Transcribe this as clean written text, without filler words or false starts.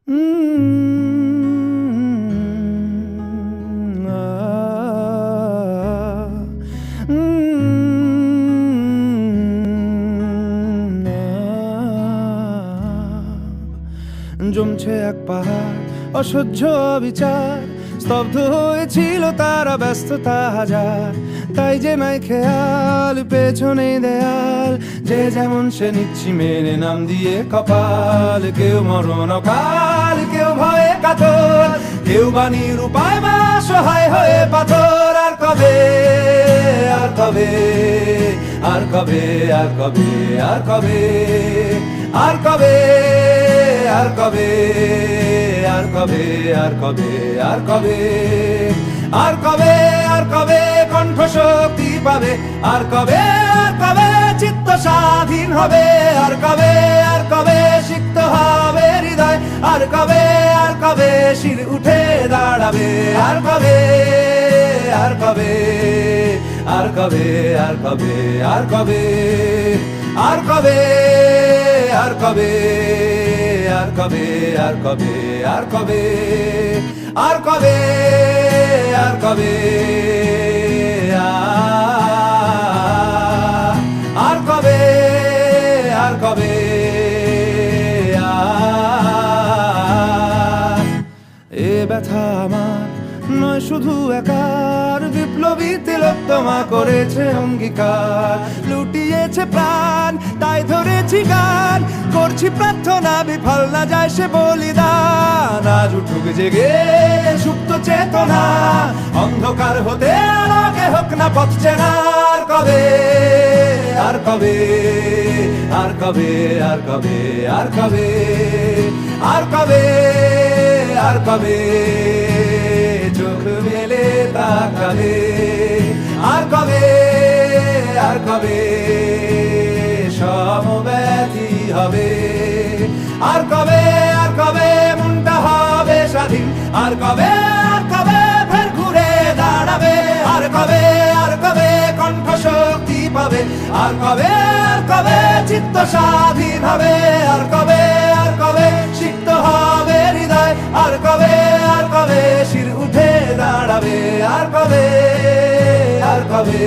জমছে এক পাহাড় অসহ্য বিচার, স্তব্ধ হয়েছিল তারা ব্যস্ততা হাজার। তাই যে নাই খেয়াল পেছনে দেয়াল, যে যেমন সে নিচ্ছি মেনে নাম দিয়ে কপাল। কেউ মরণ কাল, কেউ ভয়ে কাতর, কেউ বাণীর উপায় বা সহায় হয়ে পাথর। আর কবে, আর কবে, আর কবে, আর কবে, আর কবে, আর কবে, আর কবে, আর কবে, আর কবে, আর কবে, আর কবে, আর কবে কণ্ঠ শক্তি পাবে? আর কবে, আর কবে চিত্ত স্বাধীন হবে? আর কবে, আর কবে সিক্ত হবে হৃদয়? আর কবে, আর কবে শির উঠে দাঁড়াবে? আর কবে, আর কবে, আর কবে, আর কবে, আর কবে, আর কবে, আর কবে, আর কবে, আর কবে, আর কবে, আর কবে, আর কবে, আর কবে, আর কবে, এ ব্যথা আমার নয় শুধু একার, বিপ্লবী তিলোত্তমা করেছে অঙ্গীকার। লুটিয়েছে প্রাণ তাই ধরেছি গান, করছি প্রার্থনা বিফল না যায় সে বলিদান। আজ উঠুক জেগে সুপ্ত চেতনা, অন্ধকার হতে আলোকে হোক না পথ চেনা। আর কবে, আর কবে, আর কবে, আর কবে, আর কবে, আর কবে, আর কবে চোখ মেলে তাকাবে? আর কবে, আর কবে সমব্যথী হবে? আর কবে, আর কবে মনটা হবে স্বাধীন? আর কবে, আর কবে ফের ঘুরে দাঁড়াবে? আর কবে, আর কবে কণ্ঠ শক্তি পাবে? আর কবে, আর কবে চিত্ত স্বাধীন হবে? আর কবে, আর কবে সিক্ত হবে হৃদয়? আর কবে, আর কবে শির উঠে দাঁড়াবে? আর কবে, আর কবে।